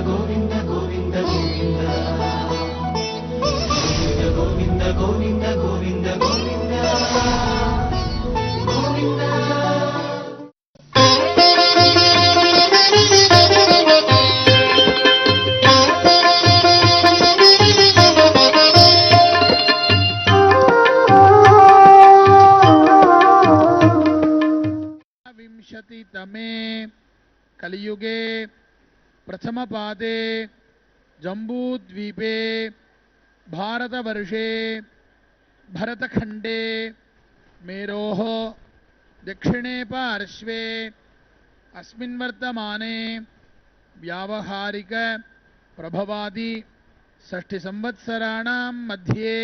గోవింద గోవింద గోవింద గోవింద గోవింద గోవింద గోవింద గోవింద. तमे कलियुगे प्रथम पादे जम्बूद्वीपे भारतवर्षे भरतखंडे मेरोः दक्षिणे पार्श्वे अस्मिन् वर्तमाने व्यावहारिक प्रभवादि षष्ठि संवत्सराणां मध्ये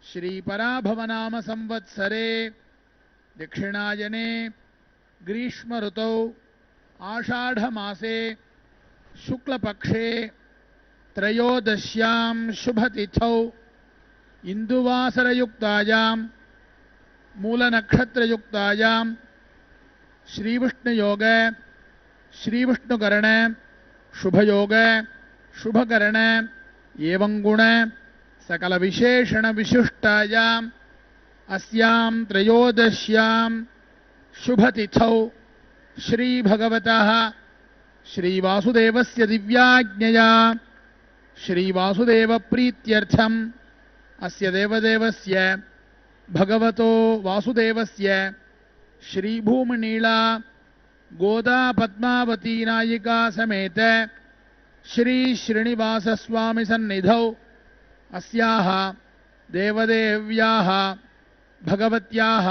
श्रीपराभवनाम संवत्सरे दक्षिणायने ग्रीष्म ऋतौ आषाढ़मासे शुक्लपक्षे त्रयोदश्यां शुभतिथौ इंदुवासरयुक्तायां मूलनक्षत्रयुक्तायां श्रीविष्णुयोग श्रीविष्णुकरण शुभयोग शुभकरण एवं गुण सकल विशेषण विशिष्टायां अस्यां त्रयोदश्यां शुभतिथौ श्री भगवतः श्री वासुदेवस्य दिव्याज्ञया श्री वासुदेव प्रीत्यर्थम अस्य देवदेवस्य भगवतो वासुदेवस्य श्री भूमनीला गोदा पद्मावती नायिका समेत श्री श्रीनिवास स्वामी सन्निधौ अस्याः देवदेव्याः भगवत्याः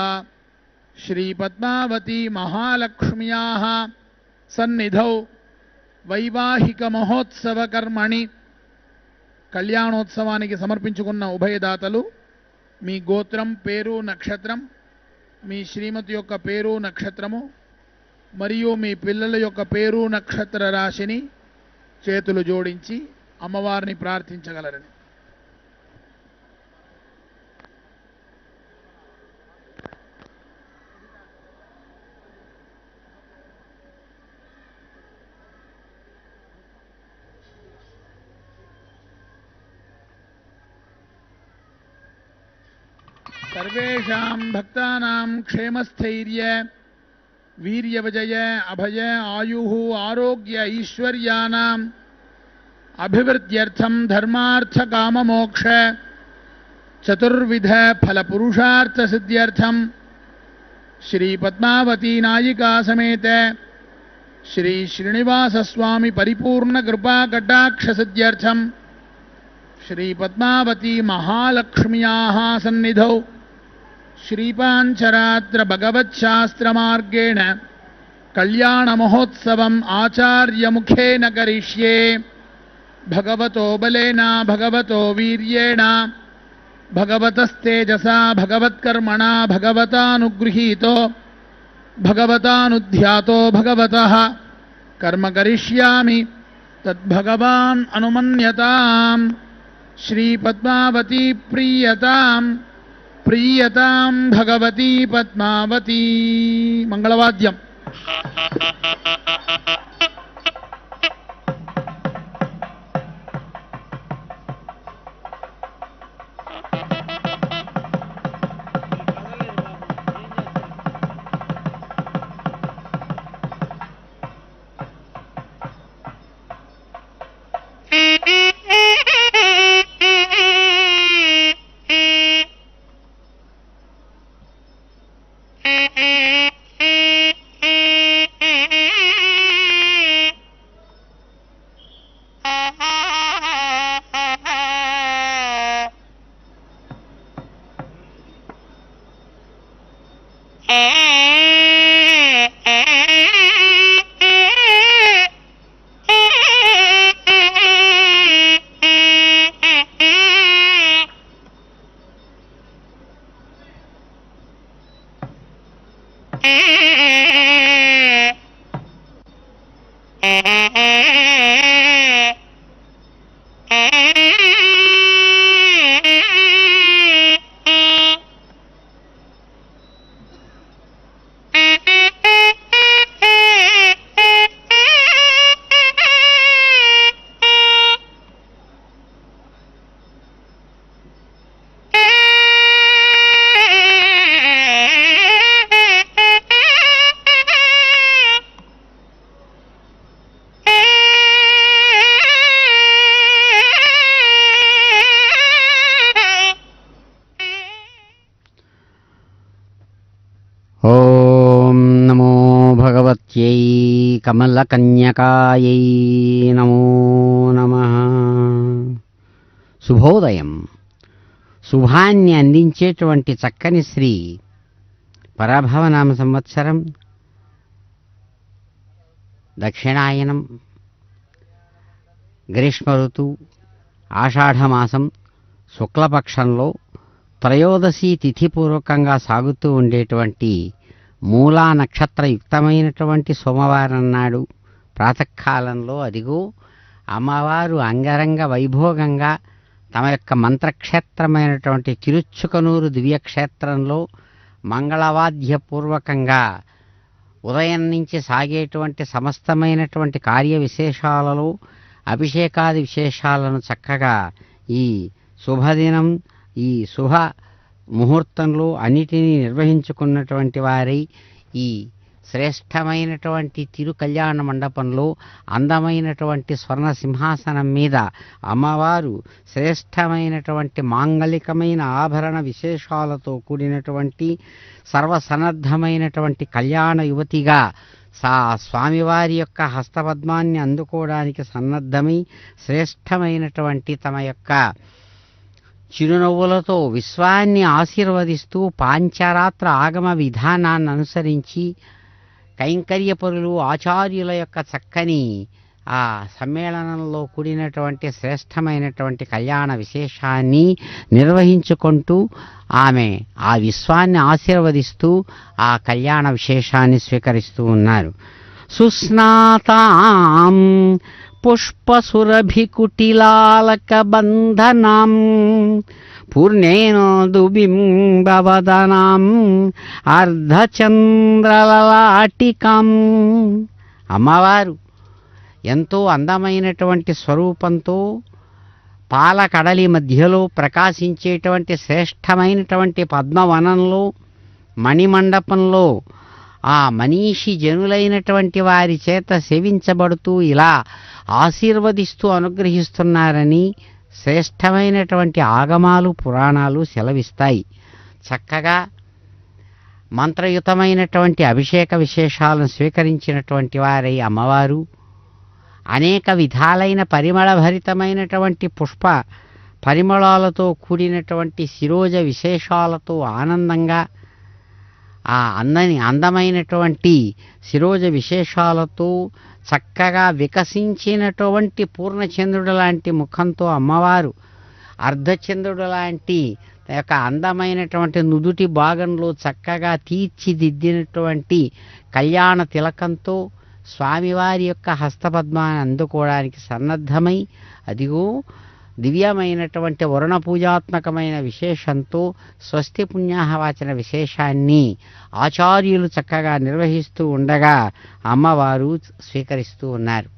श्री पद्मावती महालक्ष्म्याः सन्निधौ वैवाहिक महोत्सव कर्मणि कल्याणोत्सवानिकि समर्पिंచుకున్న ఉభయదాతలు మీ గోత్రం పేరు నక్షత్రం మీ శ్రీమతి యొక్క పేరు నక్షత్రము మరియు మీ పిల్లల యొక్క పేరు నక్షత్ర రాశిని చేతులు జోడించి అమ్మవారిని ప్రార్థించగలరని. सर्वेषां भक्तानां क्षेमस्थैर्य वीर्यविजय अभय आयुः आरोग्य ऐश्वर्यानाम् अभिवृद्ध्यर्थं धर्मार्थ काम मोक्ष चतुर्विध फल पुरुषार्थ सिद्ध्यर्थं श्री पद्मावती नायिका समेत श्री श्रीनिवास स्वामी परिपूर्ण कृपा कटाक्ष सिद्ध्यर्थं श्री पद्मावती महालक्ष्म्याः सन्निधौ श्रीपांचरात्र भगवत्शास्त्र मार्गेण कल्याण महोत्सवम् आचार्य मुखेन करिष्ये भगवतो बलेन भगवतो वीर्येण भगवतस्तेजसा भगवत्कर्मणा भगवतानुगृहीतो भगवतानुध्यातो भगवतः कर्म करिष्यामि तद्भगवान् अनुमन्यताम्. श्री पद्मावती प्रीयताम् प्रीयतां भगवती पद्मावती. मंगलवाद्यम. భగవత్యై కమలకన్యకాయై నమో నమః. శుభోదయం. శుభాన్ని అందించేటువంటి చక్కని శ్రీ పరాభవనామ సంవత్సరం దక్షిణాయనం గ్రీష్మ ఋతువు ఆషాఢమాసం శుక్లపక్షంలో త్రయోదశి తిథిపూర్వకంగా సాగుతూ ఉండేటువంటి మూలా నక్షత్రయుక్తమైనటువంటి సోమవారం నాడు ప్రాతకాలంలో అదిగో అమ్మవారు అంగరంగ వైభోగంగా తమ యొక్క మంత్రక్షేత్రమైనటువంటి తిరుచుకనూరు దివ్యక్షేత్రంలో మంగళవాద్యపూర్వకంగా ఉదయం నుంచి సాగేటువంటి సమస్తమైనటువంటి కార్య విశేషాలలో అభిషేకాది విశేషాలను చక్కగా ఈ శుభదినం ఈ శుభ ముహూర్తంలో అన్నిటినీ నిర్వహించుకున్నటువంటి వారై ఈ శ్రేష్టమైనటువంటి తిరు కళ్యాణ మండపంలో అందమైనటువంటి స్వర్ణ సింహాసనం మీద అమ్మవారు శ్రేష్టమైనటువంటి మాంగళికమైన ఆభరణ విశేషాలతో కూడినటువంటి సర్వసన్నద్ధమైనటువంటి కళ్యాణ యువతిగా స్వామివారి యొక్క హస్తపద్మాన్ని అందుకోవడానికి సన్నద్ధమై శ్రేష్టమైనటువంటి తమ యొక్క చిరునవ్వులతో విశ్వాన్ని ఆశీర్వదిస్తూ పాంచరాత్ర ఆగమ విధానాన్ని అనుసరించి కైంకర్యపరులు ఆచార్యుల యొక్క చక్కని ఆ సమ్మేళనంలో కూడినటువంటి శ్రేష్టమైనటువంటి కళ్యాణ విశేషాన్ని నిర్వహించుకుంటూ ఆమె ఆ విశ్వాన్ని ఆశీర్వదిస్తూ ఆ కళ్యాణ విశేషాన్ని స్వీకరిస్తూ ఉన్నారు. సుస్నాతాం పుష్పసురభికుటిలాలకబంధనాం పూర్ణేనోదుబింబవదనాం అర్ధచంద్రలలాటికాం. అమ్మవారు ఎంతో అందమైనటువంటి స్వరూపంతో పాలకడలి మధ్యలో ప్రకాశించేటువంటి శ్రేష్టమైనటువంటి పద్మవనంలో మణిమండపంలో ఆ మనీషి జనులైనటువంటి వారి చేత సేవించబడుతూ ఇలా ఆశీర్వదిస్తూ అనుగ్రహిస్తున్నారని శ్రేష్టమైనటువంటి ఆగమాలు పురాణాలు సెలవిస్తాయి. చక్కగా మంత్రయుతమైనటువంటి అభిషేక విశేషాలను స్వీకరించినటువంటి వారై అమ్మవారు అనేక విధాలైన పరిమళభరితమైనటువంటి పుష్ప పరిమళాలతో కూడినటువంటి శిరోజ విశేషాలతో ఆనందంగా ఆ అందమైనటువంటి శిరోజ విశేషాలతో చక్కగా వికసించినటువంటి పూర్ణచంద్రుడు లాంటి ముఖంతో అమ్మవారు అర్ధచంద్రుడు లాంటి యొక్క అందమైనటువంటి నుదుటి భాగంలో చక్కగా తీర్చిదిద్దినటువంటి కళ్యాణ తిలకంతో స్వామివారి యొక్క హస్తపద్మాన్ని అందుకోవడానికి సన్నద్ధమై అదిగో దివ్యమైనటువంటి వరుణ పూజాత్మకమైన విశేషంతో స్వస్తి పుణ్యాహవాచన విశేషాన్ని ఆచార్యులు చక్కగా నిర్వహిస్తూ ఉండగా అమ్మవారు స్వీకరిస్తూ ఉన్నారు.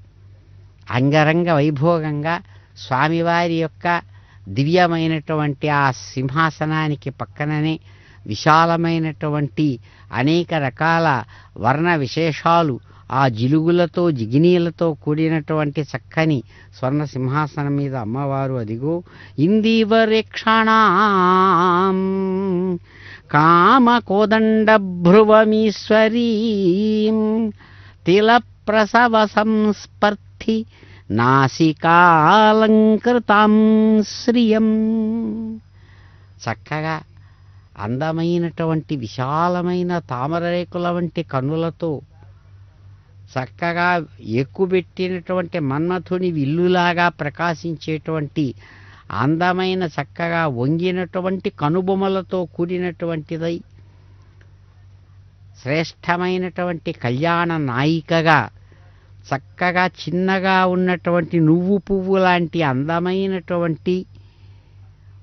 అంగరంగ వైభోగంగా స్వామివారి యొక్క దివ్యమైనటువంటి ఆ సింహాసనానికి పక్కననే విశాలమైనటువంటి అనేక రకాల వర్ణ విశేషాలు ఆ జిలుగులతో జిగినీలతో కూడినటువంటి చక్కని స్వర్ణ సింహాసనం మీద అమ్మవారు అదిగో ఇందీవరేక్షణాం కామకోదండభ్రువమీశ్వరీం తిల ప్రసవ సంస్పర్ధి నాసికాలంకృతాం శ్రియం. చక్కగా అందమైనటువంటి విశాలమైన తామరరేకుల వంటి కన్నులతో చక్కగా ఎక్కుబెట్టినటువంటి మన్మథుని విల్లులాగా ప్రకాశించేటువంటి అందమైన చక్కగా వంగినటువంటి కనుబొమ్మలతో కూడినటువంటిదై శ్రేష్టమైనటువంటి కళ్యాణ నాయికగా చక్కగా చిన్నగా ఉన్నటువంటి నువ్వు పువ్వు లాంటి అందమైనటువంటి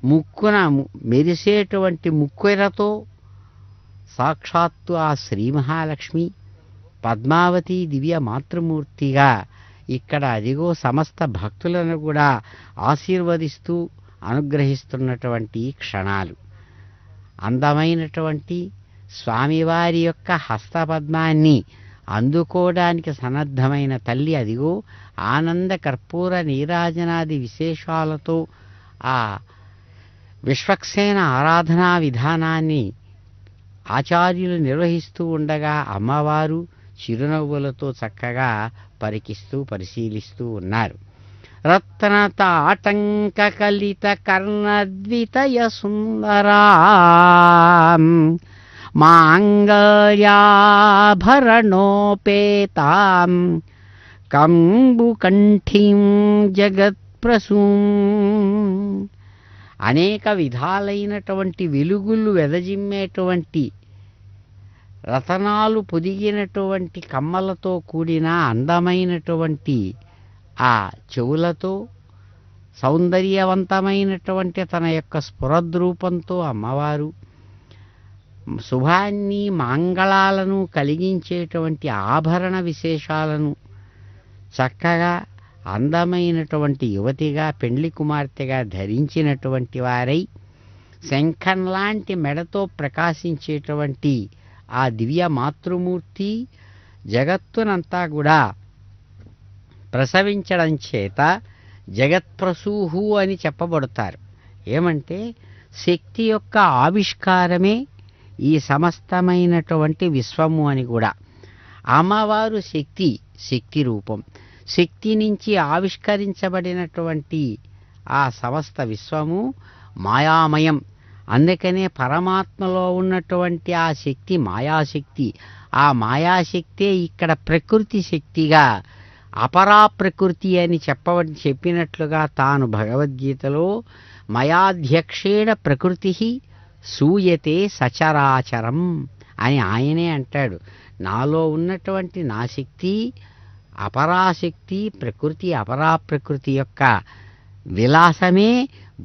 ముక్కున మెరిసేటువంటి ముక్కెరతో సాక్షాత్తు ఆ శ్రీ మహాలక్ష్మి పద్మావతి దివ్య మాతృమూర్తిగా ఇక్కడ అదిగో సమస్త భక్తులను కూడా ఆశీర్వదిస్తూ అనుగ్రహిస్తున్నటువంటి క్షణాలు. అందమైనటువంటి స్వామివారి యొక్క హస్తపద్మాన్ని అందుకోవడానికి సన్నద్ధమైన తల్లి అదిగో ఆనంద కర్పూర నీరాజనాది విశేషాలతో ఆ విశ్వక్సేన ఆరాధనా విధానాన్ని ఆచార్యులు నిర్వహిస్తూ ఉండగా అమ్మవారు చిరునవ్వులతో చక్కగా పరిశీలిస్తూ ఉన్నారు. రత్నతాటంక కలిత కర్ణద్వితయ సుందరా మాంగళ్యాభరణోపేతాం కంబుకంఠీం జగత్ప్రసూం. అనేక విధాలైనటువంటి వెలుగులు వెదజిమ్మేటువంటి రతనాలు పొదిగినటువంటి కమ్మలతో కూడిన అందమైనటువంటి ఆ చెవులతో సౌందర్యవంతమైనటువంటి తన యొక్క స్ఫురద్రూపంతో అమ్మవారు శుభాన్ని మంగళాలను కలిగించేటువంటి ఆభరణ విశేషాలను చక్కగా అందమైనటువంటి యువతిగా పెండ్లి కుమార్తెగా ధరించినటువంటి వారై శంఖం లాంటి మెడతో ప్రకాశించేటువంటి ఆ దివ్య మాతృమూర్తి జగత్తునంతా కూడా ప్రసవించడం చేత జగత్ప్రసూహు అని చెప్పబడతారు. ఏమంటే శక్తి యొక్క ఆవిష్కారమే ఈ సమస్తమైనటువంటి విశ్వము అని కూడా. అమ్మవారు శక్తి రూపం. శక్తి నుంచి ఆవిష్కరించబడినటువంటి ఆ సమస్త విశ్వము మాయామయం. అందుకనే పరమాత్మలో ఉన్నటువంటి ఆ శక్తి మాయాశక్తి. ఆ మాయాశక్తే ఇక్కడ ప్రకృతి శక్తిగా అపరా ప్రకృతి అని చెప్పినట్లుగా తాను భగవద్గీతలో మయాధ్యక్షేణ ప్రకృతి సూయతే సచరాచరం అని ఆయనే అంటాడు. నాలో ఉన్నటువంటి నా శక్తి అపరాశక్తి ప్రకృతి అపరాప్రకృతి యొక్క విలాసమే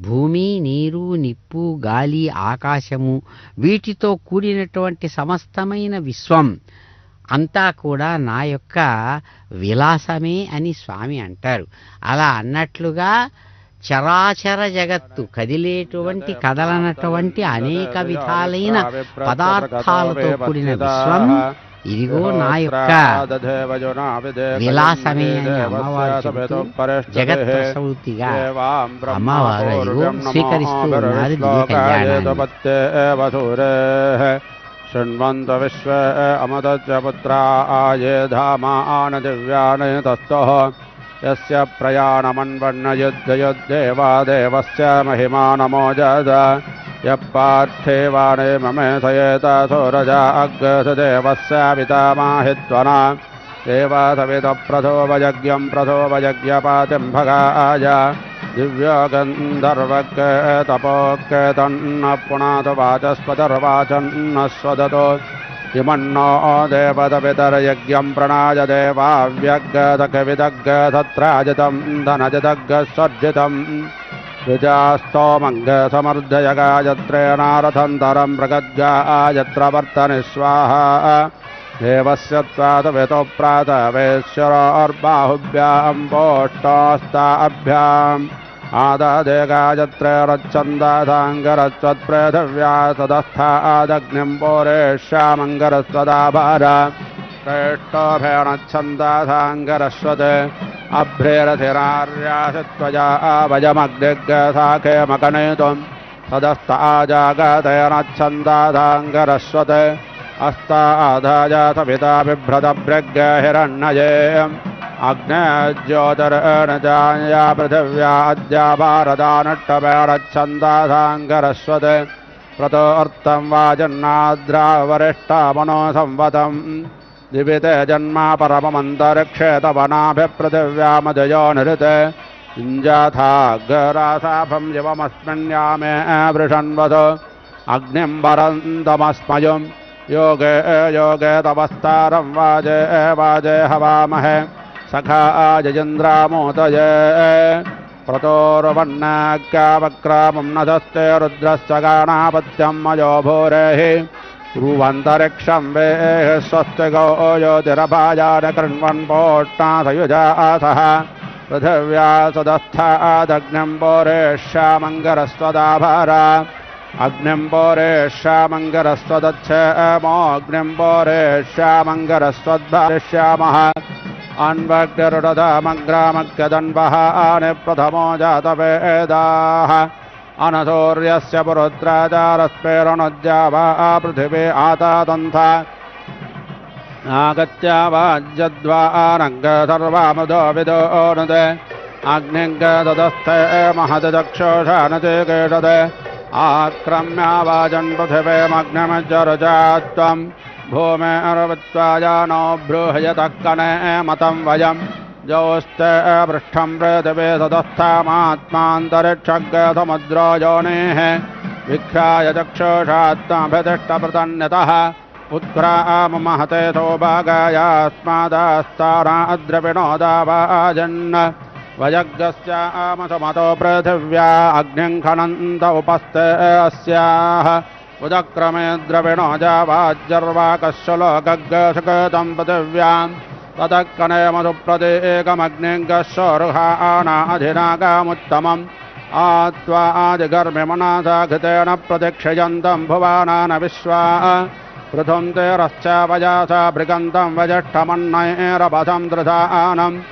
భూమి, నీరు, నిప్పు, గాలి, ఆకాశము వీటితో కూడినటువంటి సమస్తమైన విశ్వం అంతా కూడా నా యొక్క విలాసమే అని స్వామి అంటారు. అలా అన్నట్లుగా చరాచర జగత్తు కదిలేటువంటి కదలనటువంటి అనేక విధాలైన పదార్థాలతో కూడిన విశ్వం ఇదిగో నా యొక్క విలాసమే అని అమ్మవారు చెబుతూ జగత్ ప్రసూతిగా అమ్మవారు ఇదిగో స్వీకరిస్తూ ఉన్నారు దివ్య కళ్యాణాన్ని. శృణ్వంత విశ్వ అమదచ్చ పుత్రాయే ధామాన దివ్యాని తస్థః యస్య ప్రయాణమన్వన్నయుద్ధయుద్ధేవాదేవస్య మహిమానమోజద యపార్థేవాణే మమే సయేత సూరజా అగ్రసదేవస్య పితామాహిత్వనా దేవాసవిత ప్రథోవయజ్ఞం ప్రథోవయజ్ఞపాతిం భగాయ దివ్యో గంధర్వక్ తపోక్ తన్న పునాద వాచస్పతిర్వాచన్న స్వదతో ఇమన్నో దేవతపితర్యజ్ఞం ప్రణాయ దేవావ్యగ్గదకవిదగ్గ సత్రాజితం ధనజిదగ్గ స్వర్జితం విజాస్తోమంగ సమర్థయ గాయత్రేణారథంతరం ప్రగద్గాయత్ర వర్తని స్వాహా దేవస్య త్వాదవితో ప్రాతవేశ్వరోర్బాహుభ్యాం పోష్టాస్తాభ్యాం ఆదాదే గాయత్రేరచ్చందాదాంగరత్వత్ప్రేధవ్యా సదస్థాదగ్నిం పోరేష్యామంగరస్వదాభార శ్రేష్టోభేణచ్చందాదాంగరస్వత్ అభ్రేరథిరార్యాసిత్వజా భజమగ్నిగ్సాఖే మకనేతుం సదస్థాజాగతేనచ్చందాదాంగరస్వత్ అస్తాధాయ సవితా బిభ్రతభ్రగ్హిరణ్యయే అగ్నేజ్యోతిర్ణజాయ పృథివ్యాద్యా భారదానట్టభేరచ్చందాదాంగరస్వత్ ప్రతోర్తం వాజన్నాద్రావరిష్టమనో సంవతం దివితే జన్మా పరమమంతరిక్షేతవనాభిపృథివ్యామజయో నిరుతే ఇంజాథాగరాసాభం యువమస్మిన్యామే వృషన్వతు అగ్నిం వరంతమస్మయం యోగే యోగే తపస్తారం వాజే వాజే హవామహే సఖాజయింద్రామోదయే ప్రతోర్వన్నాక్యావక్రామం నదస్తే రుద్రస్య గానాపత్యం మయో భూరేః ధ్రువంతరిక్షం వేః స్వస్తిగో యోతిరభాయాన కృణ్వన్ పోష్టాసయుజాసః పృథివ్యా సదస్థాదగ్నిం పోరేష్యామంగరస్వదాభార అగ్నిం పోరేష్యామంగరస్వదచ్ఛేమోऽగ్నిం పోరేష్యామంగరస్వద్భారిష్యామः అన్వగ్నిరుడదామగ్రామగ్యదన్వహాని ప్రథమో జాతవేదాः అనసూర్యస్య పురుద్రాచారస్ఫేరణోద్యావా పృథివీ ఆతాతంథ नागत्यावाज्यद्वारङ्ग सर्वामुदो विदोनुते अग्निङ्गदस्थे महदचक्षुषानते केशते आक्रम्यावाजन् पृथिवीमग्निमज्जरजा त्वं भूमेर्वित्वाजानो बृहयतः कने मतं वयं जोस्ते पृष्ठं पृथिवी सदस्थामात्मान्तरिक्षगसमुद्रो योनेः विख्याय चक्षुषात्मभितिष्ठप्रतन्यतः उत्क्रामहते सौभागायास्मादास्ताराद्रविणोदावाजन् वयज्ञस्यामसमतो पृथिव्या अग्निं खनन्त उपस्थे अस्याः उदक्रमे द्रविणो जावाज्जर्वाकस्य लोकगसकृतं पृथिव्यां ततः कनेमसुप्रदेकमग्निङ्गस्योरुहानाधिनागामुत्तमम् आत्वा आदिगर्भिमनाथा घृतेन प्रतीक्षयन्तं भुवानान विश्वा पृथुं ते रश्चावयासा भृगन्तं वज्ष्ठमन्नैरपथं दृधानम्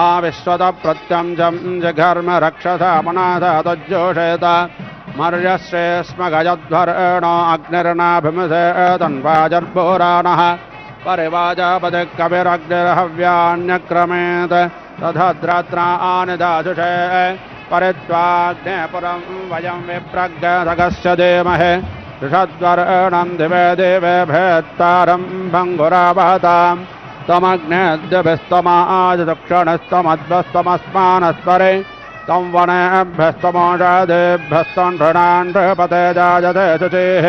आविश्वत प्रत्यं जघर्म रक्षसा मनाथा तज्जोषेत मर्यश्रे स्म गजध्वरेणो अग्निर्नाभिमसे तन्वाजर्भोरानः परिवाजापदे कविरग्निर्हव्यान्यक्रमेत् तथा द्रात्रानि दाशुषे परित्वाग्ने पुरं वयं विप्रज्ञसगस्य देमहे ऋषद्वरेणं दिवे देवे भेत्तारं भङ्गुरावहताम् तमग्नेद्यभिस्तमाजदक्षिणस्तमद्भस्तमस्मानस्परे तं वनेभ्यस्तमोषादेभ्यस्तं नृणान् नृपते जायते शुचिः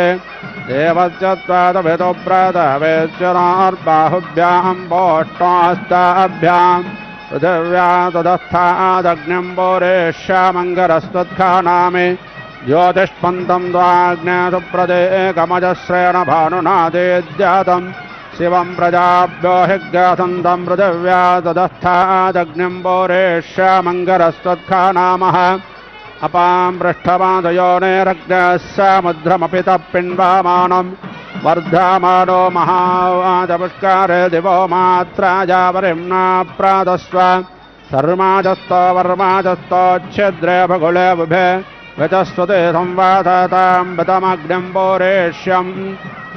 देवस्य त्वादभितो व्रतवेश्वरार्बाहुभ्यां वोष्ठास्ताभ्यां पृथिव्या तदस्थादग्निं बोरेष्यामङ्गरस्त्वत्खानामि ज्योतिष्पन्तं द्वाग्ने सुप्रदेकमजस्रेण भानुनादेज्जातं शिवं प्रजाभ्यो हिग्गसन्तं पृथिव्या तदस्थादग्निं बोरेष्यामङ्गरस्त्वत्खानामः अपां पृष्ठपादयोनेरग्नः समुद्रमपि तप्पिन्वामानं वर्धमानो महावाजपुष्कारे दिवो मात्राजावरिम्ना प्रातस्व सर्माजस्तो वर्माजस्तोच्छिद्रे भगुले बुभे विचस्वते संवादतां वितमग्निं बोरेष्यं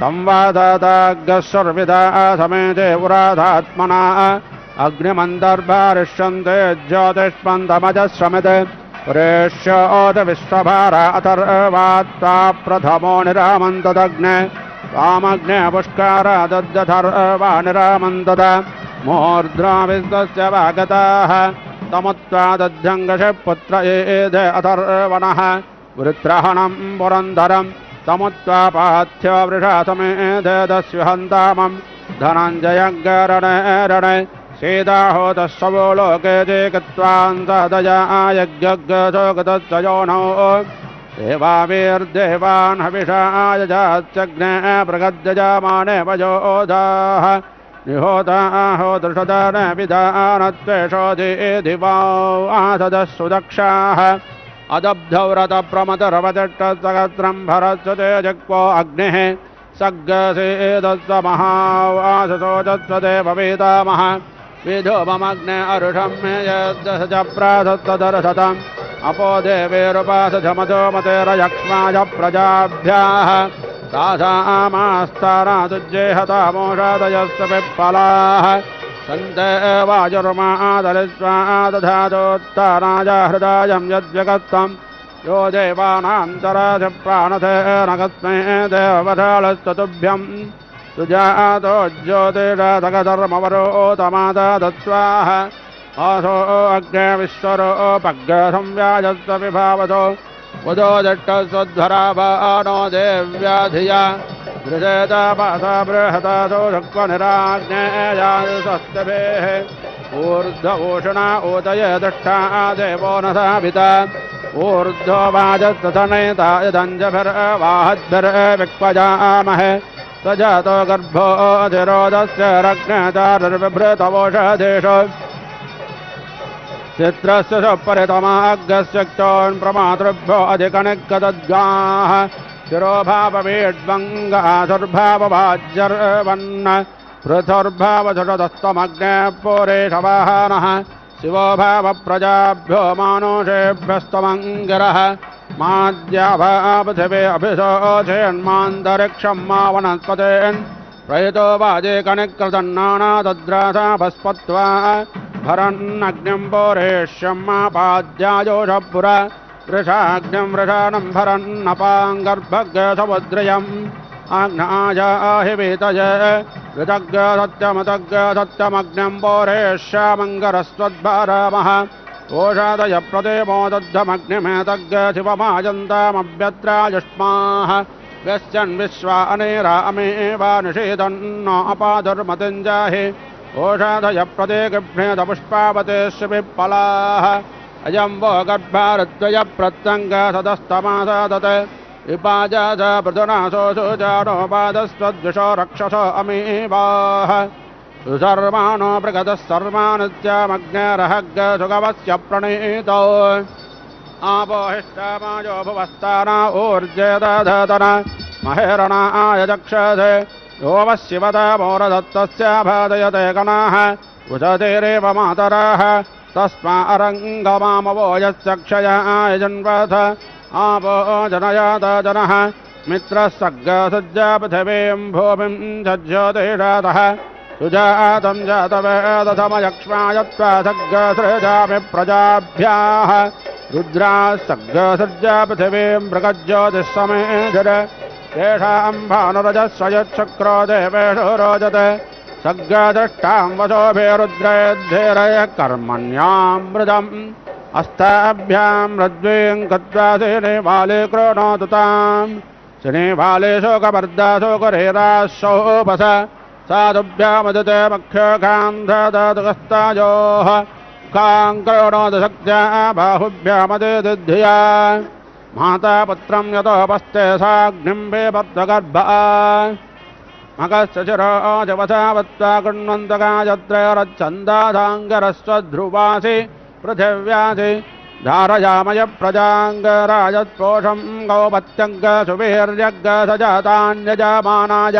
संवादताग्गस्वर्विदा समेते पुराधात्मना अग्निमन्तर्भारिष्यन्ते ज्योतिष्पन्दमजश्रमिते पुरेष्योत विश्वभारा अथर्वात्ता प्रथमो निरामन्तदग्ने वामग्ने पुष्कारा दद्यथर्वा निरामन्तद मूर्ध्वा विश्वस्य वागताः तमुत्वादध्यङ्गश पुत्र एध अथर्वणः वृत्रहणं पुरन्धरं तमुत्वापाथ्य वृषा समेध दस्युहन्तामं धनञ्जयगरणे रणे सीताहोतस्वो लोके जे गत्वान्तदया यज्ञगतोगतस्वयोनौ देवावीर्देवान् हविषाय जात्यग्ने प्रगद्यजामाने वयोधाः निहोताहो दृषदन विधानत्वेषोधिवा आसदस्सुदक्षाः अदब्धव्रतप्रमदरवदट्टसहस्रं भरस्वते जक्वो अग्निः सग्गसेदस्वमहावाससोजस्वदेव वेदामः विधोममग्ने अरुषं मे यद्दश च प्राधत्तदर्शतम् अपो देवेरुपासजमतो मतेरयक्ष्माय प्रजाभ्याः तासामास्तारादुज्जेहतामोषादयस्य पिप्पलाः सन्ते वाजुर्मादलिस्वादधातोत्तानाय हृदायं यद्विगत्तं यो देवानान्तराज प्राणथे नगस्मै देववधालस्तुभ्यं सुजातो ज्योतिषधर्मवरोतमादत्स्वाह आसो अग्ने विश्वरोपग्रसंव्याजस्य विभावतो उदो जट्टस्वध्वरावानो देव्या धिया दृशेतापासा बृहतासो शक्वनिराज्ञेयासस्तभेः ऊर्ध्वभूषणा ऊतय दृष्टा देवो न साभिता ऊर्ध्वो वाजस्तनयता यदञ्जभिर्वाहद्भिर्विक्वजामहे स जातो गर्भो अधिरोधस्य रग्नचारुर्बिभृतवोषधेषु चित्रस्य सुपरितमाग्गस्यक्तोन् प्रमातृभ्यो अधिकनिगदद्गाः शिरोभाववीड्वङ्गासुर्भावभाज्यर्वन्न पृथुर्भावजुषदस्तमग्ने पुरेशवाहनः शिवो भावप्रजाभ्यो मानुषेभ्यस्तमङ्गिरः माद्याभापृथिवे अभिशोचेन्मान्तरिक्षं मा वनस्पतेन् प्रयतो वाजे कणिकृतन्नाना तद्रासा भस्पत्वा भरन्नग्निं पोरेष्यमापाद्यायोषपुर वृषाग्निं वृषाणं भरन्नपाङ्गर्भग्समुद्रयम् आग्नायाहिवेतय ऋतज्ञ सत्यमतज्ञ सत्यमग्निं पोरेष्यामङ्गरस्त्वद्भारामः ओषादय प्रदेमो दद्धमग्निमेतज्ञ शिवमाजन्तामभ्यत्रायुष्माः व्यस्यन् विश्वा अनेरा अमेवा निषेदन्न अपादुर्मतिञ्जाहि ओषादय प्रदेगिभ्येदपुष्पावते शिविप्पलाः अयं वो गर्भारद्वय प्रत्यङ्ग सदस्तमासादत् विपाजास पृथुनासो सुजानो पादस्त्वद्विषो रक्षसो अमेवाः सुसर्वाणो प्रगतः सर्वानित्यामग्नेरहग् सुगवस्य प्रणीतौ आपोहिष्टामायो भुवस्ताना ऊर्जेदधतन महेरणा आयचक्षसे यो वशिवतमोरदत्तस्याभादयते गणाः उशतेरेव मातराः तस्मा अरङ्गमामवो यस्य क्षयाय जन्वथ आपो जनयात जनः मित्रः सग्गसज्जा पृथिवीं भूमिं सज्जोतिषातः सुजातं जातवेदसमयक्ष्मायत्वा सग्गसृजामि प्रजाभ्याः रुद्राः सग्गसज्जा पृथिवीं मृगज्योतिःसमेधिर तेषां भानुरजस्वयच्छक्रो देवेषु रोचते सग्गदृष्टां वशोभिरुद्रेद्धेरय कर्मण्यामृतम् अस्ताभ्यां रज्ज्वीं गत्वा श्रीनिवाले कृणोतु तां श्रीनिवाले शोकवर्धाशोकरेराशोपस साधुभ्यामदते मख्यकान्धदतुकस्तायोः कां कृणोतु शक्त्या बाहुभ्यामदेधिया माता पुत्रं यतोपस्ते साग्निम्बे बद्धगर्भा मगस्य शिरोजवसावत्वा कृण्वन्तकायत्रयरच्छन्दाधाङ्गरस्वध्रुवासि पृथिव्यासि धारयामय प्रजाङ्गराजत्पोषं गौपत्यङ्ग सुवीर्यग् सजातान्यजमानाय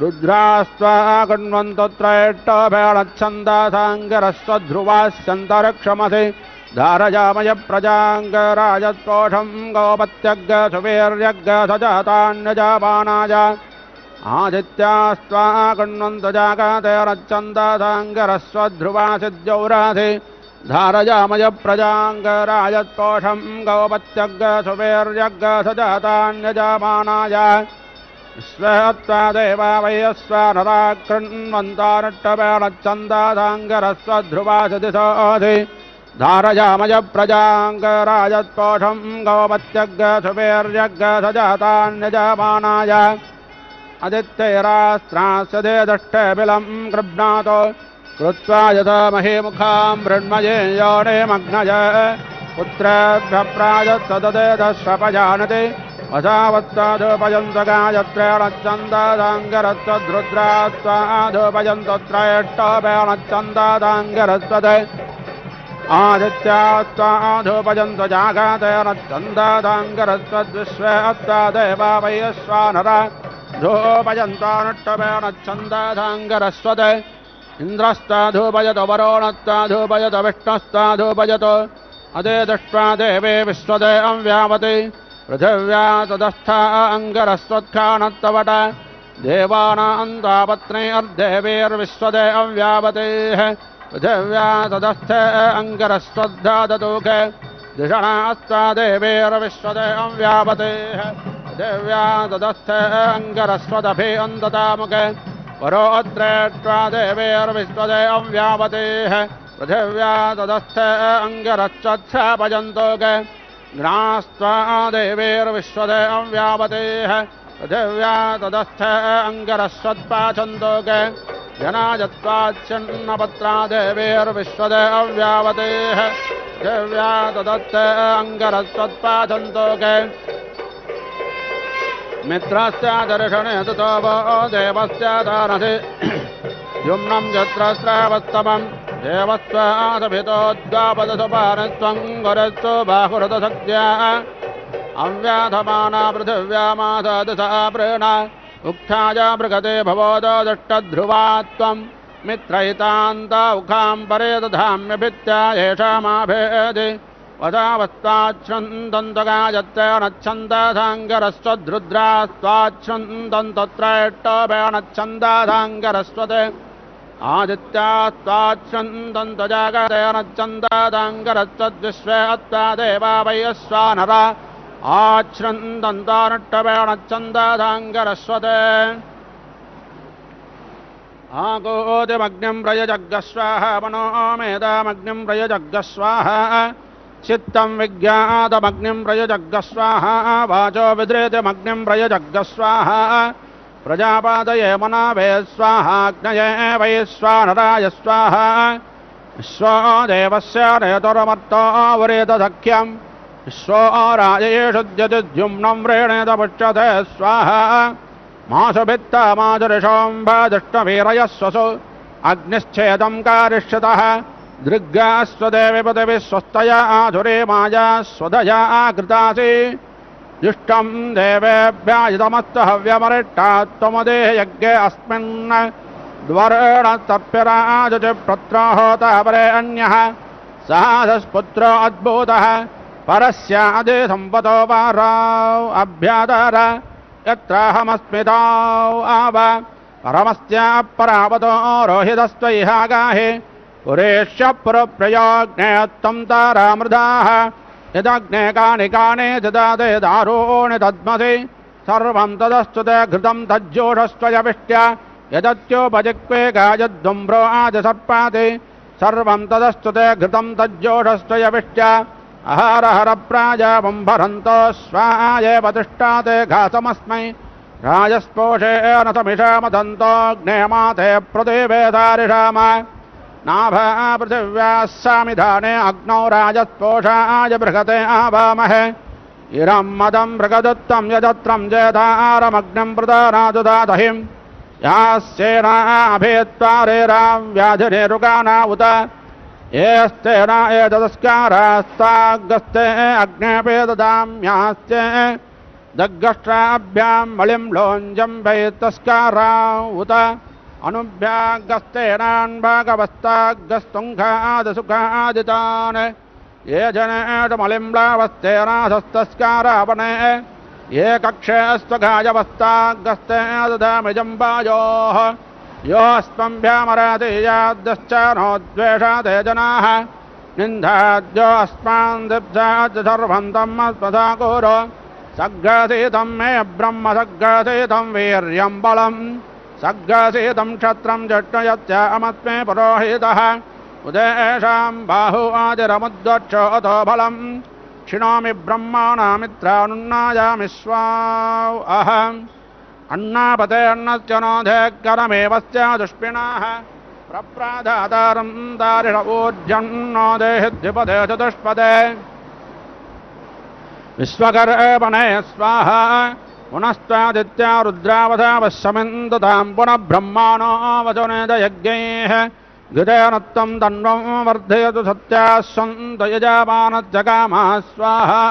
रुद्रास्त्वा कृण्वन्तोत्रयेष्टोभेणच्छन्दासाङ्गरस्वध्रुवास्यन्तरिक्षमसि धारयामय प्रजाङ्गराजत्पोषं गौपत्यग् सुवीर्यग् सजातान्यजमानाय आदित्यास्त्वा कृण्वन्तु जागातेरच्छन्दासाङ्गरस्वध्रुवासिद्यौरासि धारयामय प्रजाङ्गराजत्पोषं गौपत्यग् सुवीर्यग् सजातान्यजमानाय विश्वत्वा देवा वयस्वा नरा कृण्वन्तारट्टवेणच्छन्दासाङ्गरस्वध्रुवासिदिशोऽधि धारयामय प्रजाङ्गराजत्पोषं गौपत्यग् सुवीर्यग् सजातान्यजमानाय अदित्यैरास्त्रास्यदे दष्टबिलं गृह्णातो कृत्वा यथा महीमुखां मृण्मये योने मग्नय पुत्रेभ्यप्राजत्सदते दशपजानति वसावत्ताधोपयन्तगायत्रेणच्छन्दादाङ्गरत्वद्रुद्रास्त्वाधोपयन्तोत्रयेष्टोपेणच्छन्दादाङ्गरत्वदे आदित्यास्त्वाधोपयन्तु जागातेरच्छन्दादाङ्गरत्वद्विश्वे अत्वा देवा वैश्वानरा धोपयन्तानुट्टपेणच्छन्दादाङ्गरस्वदे इन्द्रस्ताधूपयतो वरोणस्ताधूपयतो विष्णुस्ताधूपयतो अदे दृष्ट्वा देवे विश्वदे अव्यावति पृथिव्या तदस्था अङ्गरस्त्वत्खानत्तवट देवानान्तापत्ने अर्देवीर्विश्वदे अव्यावतेः पृथिव्या तदस्थे अङ्गरस्त्वद्धादतुके दिषणास्ता देवीर्विश्वदे अव्यावतेः पृथिव्या तदस्थे अङ्गरस्त्वदभि अन्ततामुखे वरोत्रेष्ट्वा देवेर्विश्वदे अव्यावतेः पृथिव्या तदस्थे अङ्गरश्चापयन्तोके घ्नास्त्वा देवेर्विश्वदे अव्यावतेः पृथिव्या तदस्थे अङ्गरश्वत्पाचन्तोके जनाजत्वाच्छन्नपत्रा देवेर्विश्वदे अव्यावतेः पृथिव्या तदस्थे अङ्गरश्वत्पाचन्तोके मित्रस्य दर्शने ततो वो देवस्य दानसि युम्नं यत्रस्रावस्तमं देवस्वादभितोद्वापदसुपानस्त्वं गुरस्सु बाहुरतशक्त्या अव्याधमाना पृथिव्यामादसा प्रेणा उक्थाय मृगते भवोदो दष्टध्रुवा त्वं मित्रैतान्ता उखां परे दधाम्यभित्या येषामाभेदि वदावस्ताच्छन्दन्तगायत्तेनच्छन्दसाङ्गरस्वद्रुद्रास्त्वाच्छन्दन्तत्रयट्टोभेनच्छन्दासाङ्गरस्वते आदित्यास्त्वाच्छन्दन्तजागतेनच्छन्दासाङ्गरस्वद्विश्वे अत्वा देवा वयस्वानरा आच्छन्दन्तानट्टवेणच्छन्दासाङ्गरस्वते आगोतिमग्निं प्रयजग्गस्वाहा मनो मेदामग्निं प्रयजग्गस्वाहा चित्तं विज्ञातमग्निं प्रयजग्गस्वाहा वाचो विद्रेतमग्निं प्रयजग्गस्वाहा प्रजापादये मनावे स्वाहाग्नये वैश्वानराय स्वाहा विश्वो देवस्य नेतुरमर्तो वरेतसख्यं विश्वो राजेषु द्युम्नं व्रेणेत पुष्यते स्वाहा मासुभित्ता माजुरिषोऽम्भदुष्टवीरयस्वसु अग्निश्छेदं कारिष्यतः दृग्गास्वदेवि पदविः स्वस्तया आधुरे माया स्वदया कृतासि जुष्टं देवेभ्यायुधमस्तहव्यमरिष्टात्तमदेह यज्ञे अस्मिन् द्वरेण तर्प्यराजच प्रत्रोहोतपरे अन्यः सहसस्पुत्रो अद्भुतः परस्यादि सम्पतो वाराव अभ्यादर यत्राहमस्मिताव आव परमस्यापरावतो रोहितस्त्वैहागाहि पुरेश्य पुरप्रयाग्ने त्वं तारामृधाः यदग्ने कानि कानि ददाते दारूणि तद्मसि सर्वं तदस्तुते घृतं तज्जोषस्त्वयविष्ट्य यदत्योपजिक्वे गायद्दुम्ब्रो आदिसर्पाति सर्वं तदस्तुते घृतं तज्जोषस्त्वयविष्ट्य अहरहरप्राजावम्भरन्तो स्वाये प्रतिष्ठाते घासमस्मै राजस्पोषेण समिषामदन्तोऽग्नेमाते प्रतिवेदारिषाम नाभा पृथिव्याः सामिधाने अग्नौ राजस्पोषाय बृहते आवामहे इरं मदं मृगदत्तं यजत्रं जेतारमग्निं प्रदानादुदादहिं यास्येनाभेत्वारेरां व्याधिनिरुगाना उत येस्तेन एतदस्कारास्तागस्ते अग्नेपे ददाम्यास्ते दग्गष्ट्राभ्यां मलिं लोञ्जं वैतस्कारा उत अनुभ्यागस्तेनान्भागवस्तागस्तुङ्घादसुखादितान् ये जनेटमलिम्लावस्तेनासस्तस्कारावने ये कक्षेस्त्वगायवस्तागस्ते ददामि जम्बायोः योऽस्मभ्यामराति याद्यश्च नो द्वेषाते जनाः निन्दाद्यो अस्मान् दिप्सात् सर्वं तम् अस्मदाकुरो सग्गसीतं मे ब्रह्म सग्गसीतं वीर्यं बलम् सग्गसीतं क्षत्रं जट्टयत्यामस्मे पुरोहितः उदेशां बाहु आदिरमुद्वक्षो अतो फलम् क्षिणोमि ब्रह्माणामित्रानुन्नायामि स्वाव अहम् अन्नापते अन्नस्य नोधे करमेवस्य दुष्पिणाः प्रप्राधातारं दारिष ऊर्जन्नो देहिद्विपदे चतुष्पदे विश्वकर्मणे स्वाहा पुनस्त्वादित्या रुद्रावधावशमिन्दतां पुनः ब्रह्माणो वचनेद यज्ञैः गृतेनत्तं तन्वं वर्धयतु सत्यास्वन्त यजामानज्जगामा स्वाहा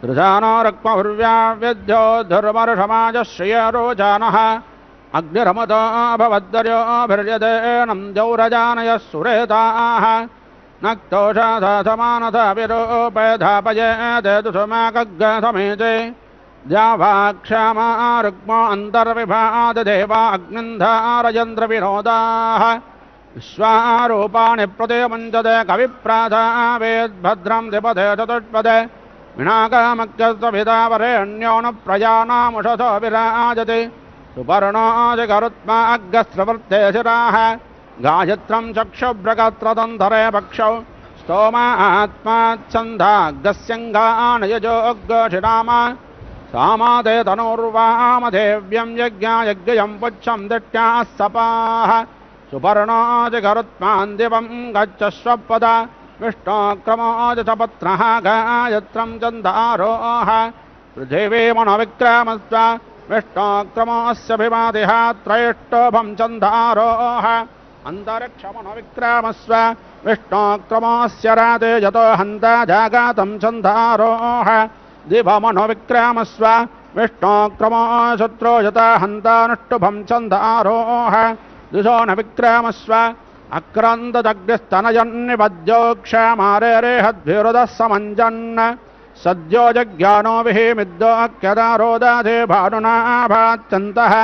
दृशानो रक्महुर्व्याव्यद्यो धर्मर्षमाजश्रियरोजानः अग्निरमतो भवद्दर्योभिर्यदेनं द्यौरजानयः सुरेताः नक्तोषासमानथ विरूपधापयेते दुषमाकग्गसमेते द्यावाक्षामा रुक्मो अन्तर्विभाददेवा अग्निन्धारयन्द्रविनोदाः विश्वारूपाणि प्रतिमुञ्चते कविप्राधावेद्भद्रं द्विपदे चतुष्पदे विनाकामग्रस्वभितावरेण्यो न प्रजानामुषसो विराजति सुपर्णोऽधिकरुत्मा अग्रस्रवृत्ते शिराः गायत्रं चक्षुभ्रगत्रतन्धरे पक्षौ स्तोमात्माच्छन्दागस्यङ्गानयजोऽग्गशिराम सामादे तनोर्वामदेव्यं यज्ञायज्ञयं पुच्छं दिट्याः सपाः सुपर्णोऽधिकरुत्मान् दिवं गच्छस्वपदा विष्णोक्रमोऽजपत्रः गायत्रं चन्दारोह पृथिवी मनोविक्रामस्व विष्णोक्रमोऽस्यभिमादिः त्रयष्टोभं चन्दारोह अन्तरिक्षमनोविक्रामस्व विष्णोक्रमोऽस्य राते यतो हन्ता जागातं चन्दारोह दिवमनोविक्रामस्व विष्णोक्रमो शत्रो यथा हन्तानुष्टुभं चन्दारोह दिशो न विक्रामस्व अक्रान्तदग्निस्तनजन्निपद्योक्षमारेरेहद्भिरुदः समञ्जन् सद्यो जज्ञानो विहिमिद्योऽक्यदारोदाधे भानुनाभात्यन्तः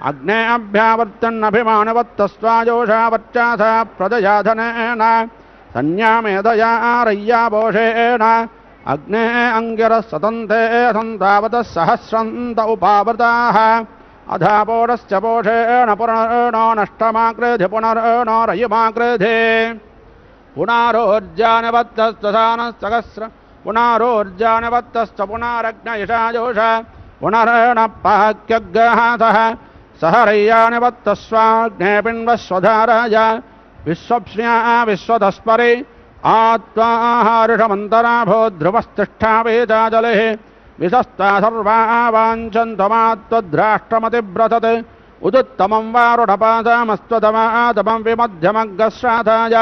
अग्ने अभ्यावर्तन्नभिमानवत्तस्वाजोषा वर्चासा प्रजयाधनेन संज्ञामेधया रय्यापोषेण अग्ने अङ्गिरः सतन्ते सन्तावतः सहस्रन्त उपावृताः अधापोढश्च पोषेण पुनर्नो नष्टमाकृधि पुनर्नो रयिमाकृधि पुनारोर्जानवत्तस्तसानः पुनारोर्जानवत्तश्च पुनारग्नयिषाजोष पुनर्णपाक्यग्रहातः सह रय्यानवत्तस्वाग्ने पिण्वस्वधाराय विश्वप्स्न्या विश्वतस्परि आत्वाहारुषमन्तराभो ध्रुवस्तिष्ठावेदाजलेः विशस्ता सर्वा वाञ्छन्तमात्वद्राष्ट्रमतिव्रतत् उदुत्तमं वारुणपादमस्त्वदमादमं विमध्यमग्रश्राताय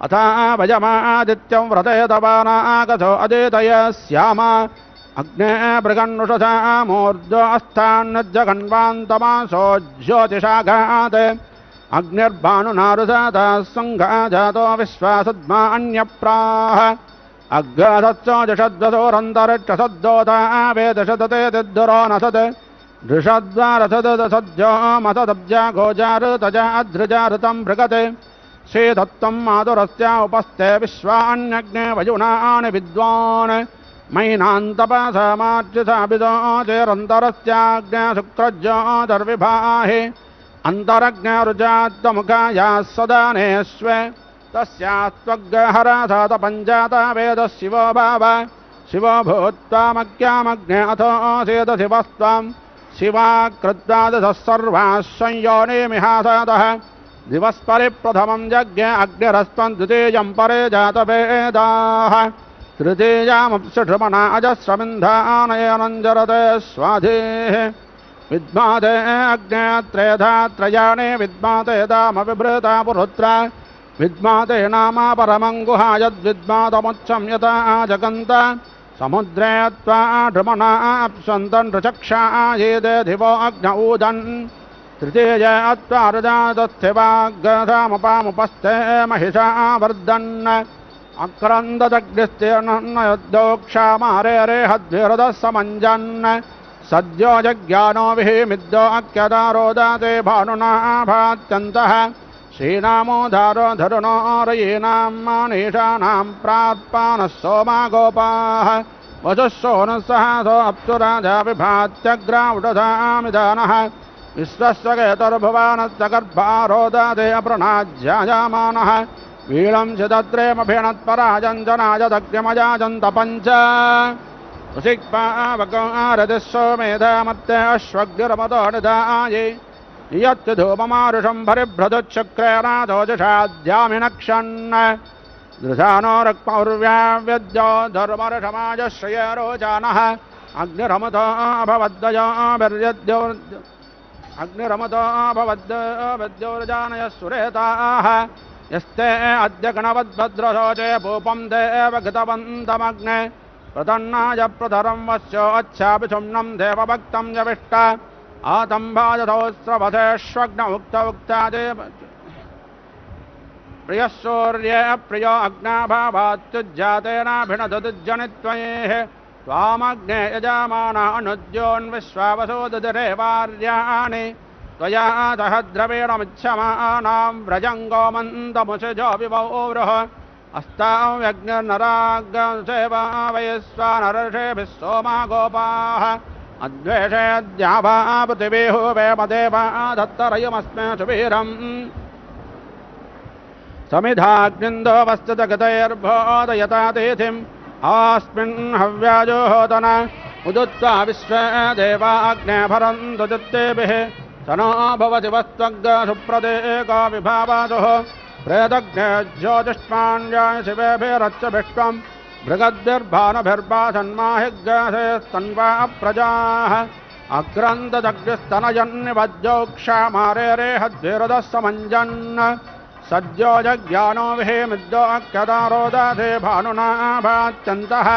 अथा वयमादित्यं व्रतयतवानागतो अदेतय स्याम अग्ने मृगन्नुषसा मूर्ध्व अस्तान्नज्जगन्वान्तमासो ज्योतिषाघात् अग्निर्भानुनारुजातः सङ्घाजातो विश्वासद्मा अन्यप्राः अग्रसच्चोजषद्वसोरन्तरिक्षसद्दोता वेदशतते दिद्दुरो नसत् दृषद्वारसदसद्यो मसदब्जा गोजारुतजा अध्रुजारुतं भृगत् श्रीदत्तं मातुरस्य उपस्थे विश्वान्यग्ने वयुनानि विद्वान् मैनान्तपसमार्चिताभिदो चेरन्तरस्याग्ने शुक्रज्योतिर्विभाहि अन्तरज्ञरुजात्तमुखायाः सदाने स्वे तस्यास्त्वग्रहराधातपञ्चाता वेदः शिवो भाव शिवो भूत्वामज्ञामग्ने अथो सेदशिवस्त्वां शिवाकृत्वादधः सर्वाः संयोनिमिहासादः दिवस्परिप्रथमं यज्ञे अग्निरस्त्वं द्वितीयं परे जातवेदाः तृतीयामप्सुषमना अजस्रमिन्धानयनञ्जरते स्वाधीः विद्माते अग्ने त्रेधा त्रयाणि विद्माते दामविभृता पुरुत्रा विद्माते नामा परमङ्गुहायद्विद्मातमुच्चं यथा जगन्त समुद्रे त्वा ढृमणा अप्सन्तन् ऋचक्षा येदे दिवो अग्न ऊदन् तृतीय अत्वा रुजातस्थिवाग्रधामुपामुपस्थे महिषा वर्धन् अक्रन्ददग्निस्तेनयोद्धोक्षामारेरेहद्भिहृदः समञ्जन् सद्यो जज्ञानो विहिमिद्यो अक्यदारोदाते भानुनाभात्यन्तः श्रीनामोधारो धरुणो रयीनां मानीषाणां प्रार्पानः सोमा गोपाः वचुः सोनः सहसो अप्सुराजा विभात्यग्रावुडधामिदानः विश्वस्वकेतुर्भुवानस्य गर्भारोदाते अप्रणाज्यायमानः वीळं चिदत्रेमभिणत्पराजञ्जनाय दग्ध्यमजाजन्त पञ्च ऋषिक्पावकारतिः सोमेधामत्ते अश्वग्निरमतो निधाये यत्तु धूममारुषं भरिभ्रदुच्छक्रेणादोजुषाद्यामिनक्षन् दृशानो रक्मौर्व्याव्यद्यो धर्मरषमाजश्रयरोचानः अग्निरमतो भवद्वयोभिर्यद्यो अग्निरमतो भवद्योर्जानयः सुरेताः यस्ते अद्य गणवद्भद्रशोचे भूपं देव गतवन्तमग्ने प्रतन्नाय प्रधरं वस्यो अच्छापि सुम्नं देवभक्तं यविष्ट आतम्भाजतोस्रवधेष्वग्न उक्त उक्तादेव प्रियः सूर्ये प्रियो अग्नाभावात्युज्जातेनाभिणदुज्जनित्वयेः त्वामग्ने यजामाना अनुज्योन्विश्वावसोदरेवार्याणि त्वया दहद्रवीणमिच्छमानां व्रजङ्गो मन्दमुषजो विवौरुः अस्तां यज्ञर्नरागसेवा वयस्वानर्षेभिः सोमा गोपाः अद्वेषेद्यावा पृथिवीहुवे मदेवा दत्तरयमस्मे सुवीरम् समिधाग्निन्दो वस्तुतगतैर्बोधयता तिथिम् अस्मिन् हव्याजोहोदन उदुत्वा विश्वे देवा अग्ने भरन्तु चित्तेभिः सनो भवति वस्त्वग्रसुप्रदेको विभावासुः प्रेदग्ने ज्योतिष्माण्याय शिवेभिरच्च विश्वम् बृहद्भिर्भानुभिर्भासन्माहिग्रसेस्तन्वा प्रजाः अग्रन्ददग्निस्तनजन्निवज्जोक्षामारेरेहद्भिरुदः समञ्जन् सद्यो जज्ञानो विहिमिद्यो अक्यदारोदाधे भानुनाभात्यन्तः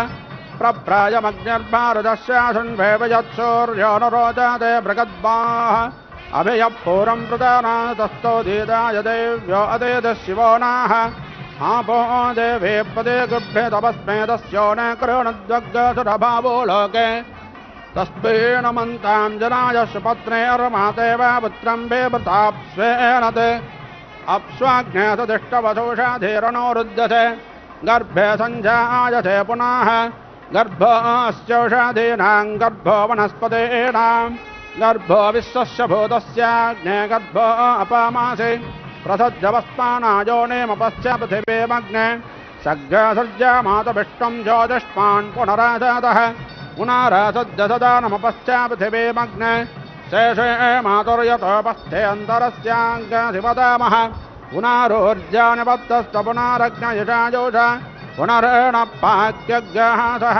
प्रप्रायमग्निर्भारुदस्याशुन्वेव यत्सूर्यो न रोदादे बृहद्वाः अभियपूरं प्रदानातस्थो दीदाय देव्यो अदेद शिवो नाः आपो देवे पदे गुभ्ये तपस्मे तस्यो न कृणद्वग्गसुरभावो लोके तस्मेन मन्तां जनाय सुपत्नेर्माते वा पुत्रं बेवृताप्स्वेन ते अप्स्वाग्नेसदिष्टवशोषाधीरणो गर्भे सञ्जायते पुनः गर्भोऽस्यौषधीनां गर्भो वनस्पतीनां गर्भो विश्वस्य भूतस्याग्ने गर्भो अपामासि प्रसज्जवस्मानायोनिमपश्च पृथिवीमग्ने सज्जसज्जमातभिष्टं ज्योतिष्मान् पुनराजातः पुनरासज्ज सदानमपश्च पृथिवीमग्ने शेषे मातुर्यतोपस्थे अन्तरस्याङ्गधिपदामः पुनरोर्जानिबद्धस्त पुनरग्नयजायोष पुनरेणपाक्यग्रहासः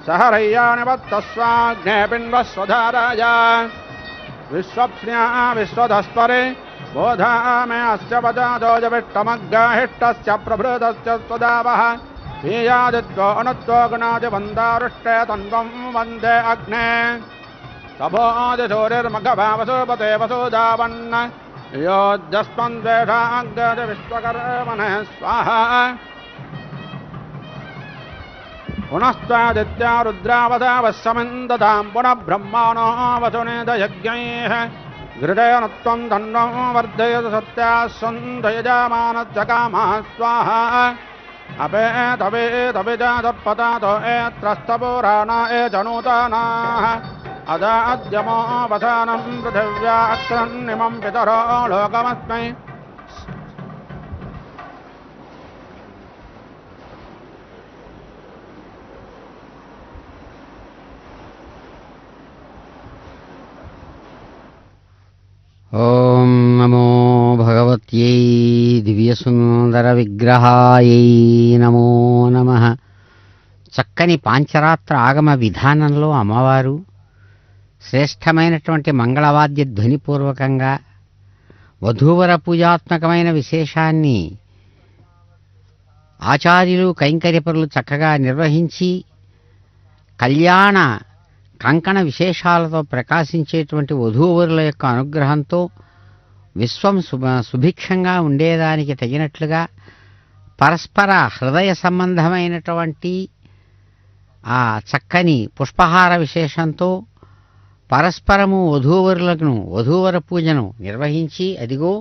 सहरय्यानिबद्धस्वाग्ने पिण्वस्वधाराय विश्वप्स्न्या विश्वधस्परे बोधा मे अस्य वजादोजविष्टमग्गाहिष्टस्य प्रभृतस्य स्वदावः पीयादित्वो अनुत्वो गुणादिवन्दारुष्टे तन्वं वन्दे अग्ने तपोदिसूरिर्मघभावसुपते वसुधावन्न योऽद्यस्मन्द्वेषाग्गज विश्वकर्मणः स्वाहा पुनस्त्वादित्या रुद्रावसावस्समिन्दतां पुनः ब्रह्माणो वसुनेदयज्ञैः घृतेन त्वं धन्वं वर्धयतु सत्याः सन्धयजामानश्चकामः स्वाहा अपेतवेतविजातपतातो एत्रस्तपुराण एजनूतनाः अदाद्यमोऽवसानं पृथिव्याक्रन्निमं पितरो लोकमस्मै ఓం నమో భగవత్యై దివ్యసుందర విగ్రహాయై నమో నమః. చక్కని పాంచరాత్ర ఆగమ విధానంలో అమ్మవారు శ్రేష్టమైనటువంటి మంగళవాద్య ధ్వనిపూర్వకంగా వధూవర పూజాత్మకమైన విశేషాన్ని ఆచార్యులు కైంకర్యపరులు చక్కగా నిర్వహించి కళ్యాణ కంకణ విశేషాలతో ప్రకాశించేటువంటి వధూవరుల యొక్క అనుగ్రహంతో విశ్వం సుభిక్షంగా ఉండేదానికి తగినట్లుగా పరస్పర హృదయ సంబంధమైనటువంటి ఆ చక్కని పుష్పహార విశేషంతో పరస్పరము వధూవర పూజను నిర్వహించి అదిగో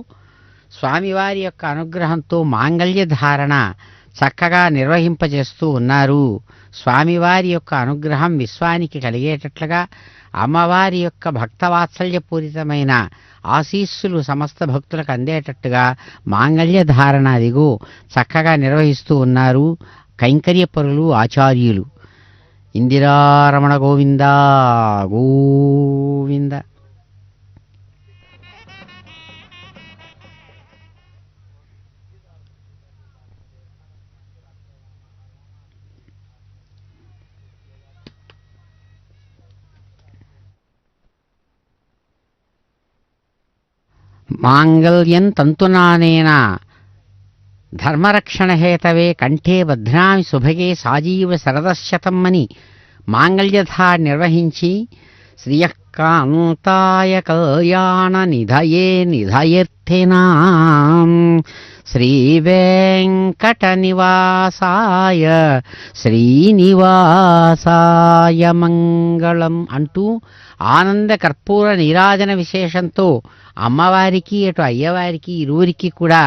స్వామివారి యొక్క అనుగ్రహంతో మాంగళ్య ధారణ చక్కగా నిర్వహింపజేస్తూ ఉన్నారు. స్వామివారి యొక్క అనుగ్రహం విశ్వానికి కలిగేటట్లుగా అమ్మవారి యొక్క భక్తవాత్సల్యపూరితమైన ఆశీస్సులు సమస్త భక్తులకు అందేటట్టుగా మాంగళ్య ధారణ అదిగో చక్కగా నిర్వహిస్తూ ఉన్నారు కైంకర్యపరులు ఆచార్యులు. ఇందిరారమణ గోవింద గోవింద. మాంగళ్యం తంతునానేన ధర్మరక్షణహేతవే కంఠే బధ్నామి సుభగే సాజీవ శరదశతం అని మాంగళ్యధా నిర్వహించి శ్రియకాంతాయ కళ్యాణ నిధయే నిధయర్థినాం శ్రీవేంకట నివాసాయ శ్రీనివాసాయ మంగళం అంటూ ఆనంద కర్పూర నీరాజన విశేషంతో అమ్మవారికి అటు అయ్యవారికి ఇరువురికి కూడా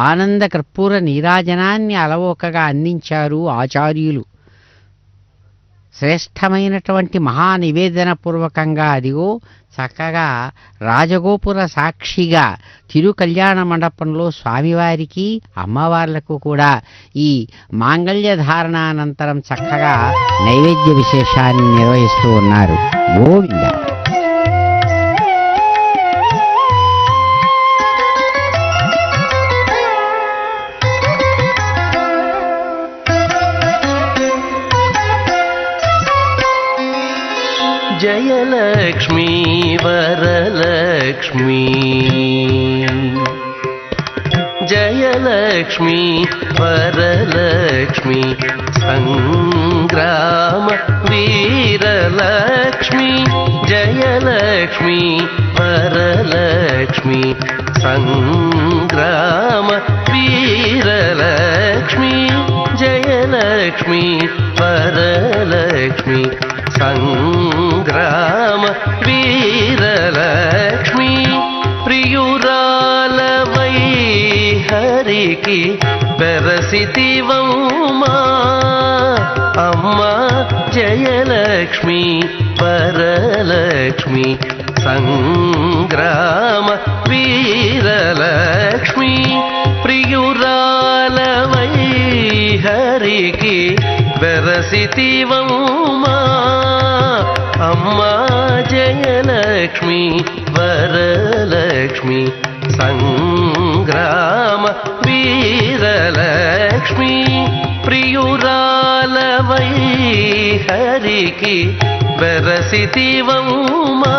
ఆనంద కర్పూర నీరాజనాన్ని అలవోకగా అందించారు ఆచార్యులు. శ్రేష్టమైనటువంటి మహానివేదన పూర్వకంగా అదిగో చక్కగా రాజగోపుర సాక్షిగా తిరు కళ్యాణ మండపంలో స్వామివారికి అమ్మవార్లకు కూడా ఈ మాంగళ్య ధారణానంతరం చక్కగా నైవేద్య విశేషాన్ని నిర్వహిస్తూ ఉన్నారు. గోవింద. జయలక్ష్మీ వరలక్ష్మీ జయలక్ష్మీ వరలక్ష్మీ సంగ్రామ వీరలక్ష్మీ జయలక్ష్మీ వరలక్ష్మి సంగ్రామ వీరలక్ష్మి జయలక్ష్మి వరలక్ష్మి సంగ్రామ వీరలక్ష్మి ప్రియురాలవై హరికి బెరసితివమ్మా అమ్మా జయలక్ష్మి వరలక్ష్మి సంగ్రామ వీరలక్ష్మి ప్రియురాలవై హరికి బెరసితివమ్మా అమ్మా జయలక్ష్మి వరలక్ష్మి సంగ్రామ వీరలక్ష్మి ప్రియురాలవై హరికి బెరసితివమ్మా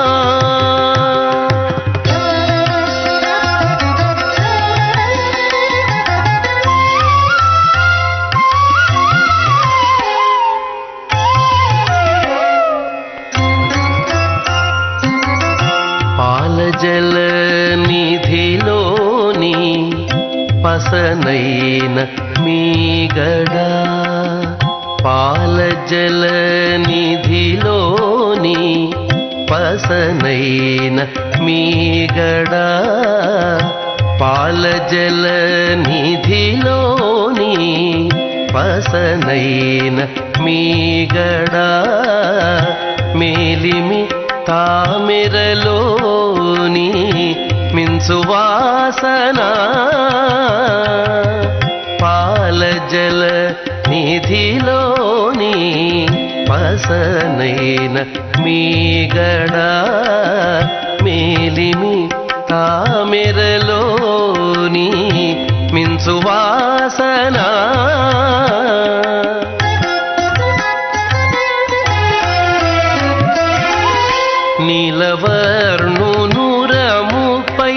పాలజల నిధిలోని పసనైన మీగడ పాలజల నిధిలోని పసనైన మీగడ పాలజల నిధిలోని పసనైన మీగడ మేలిమి తామిరలోని మిన్సువాసన పాలజల నిధిలోని పసనైన మీగడ మేలిమి తామిరలోని మిన్సువాసన నీలవర్ణునురముపై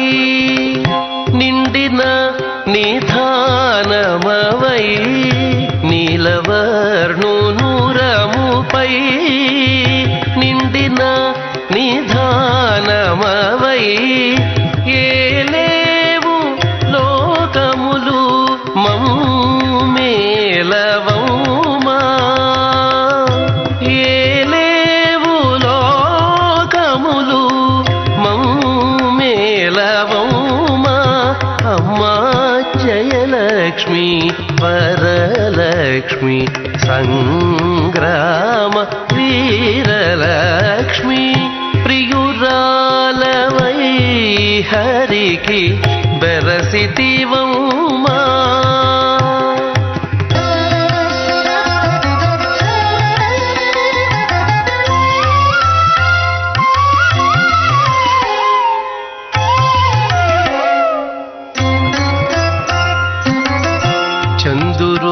నిండిన నిధానమవై నీలవర్ణునురముపై నిండిన నిధానమవై ఏలేవు లోకములు మమ్మేలవమ్మా ఏలేవు లోకములు మమ్మేలవమ్మా అమ్మా జయలక్ష్మి వరలక్ష్మి సంగ్రామ వీరలక్ష్మి ప్రియురాలవై హరికి బెరసితివమ్మా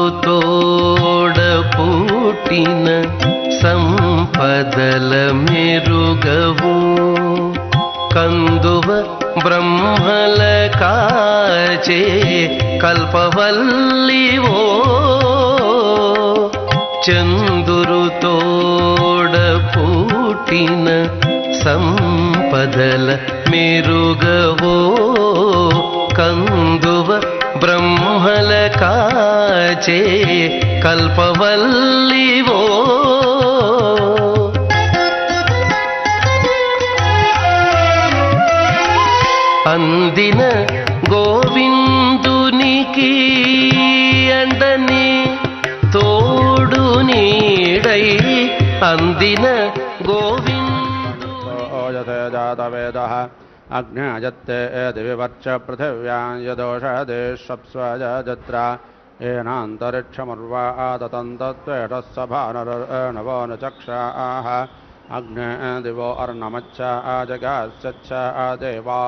చందురుతోడ పుట్టిన సంపదల మెరుగవు కందువ బ్రహ్మల కాచే కల్పవల్లివో చందురుతోడ పుట్టిన సంపదల మెరుగవో కందువ బ్రహ్మల కాచే కల్పవల్లివో అందిన గోవిందునికి అండని తోడు నీడై అందిన గోవిందు జాతవేదః అగ్నేయత్తే దివివర్చ పృథివ్యాం యదోషదేష్వప్స్వజత్ర ఏనాంతరిక్షముర్వా తతంతత్వేషः సభానరనవో న చక్షాః అగ్నే దివో అర్ణమచ్చ జగాస్యచ్చ దేవా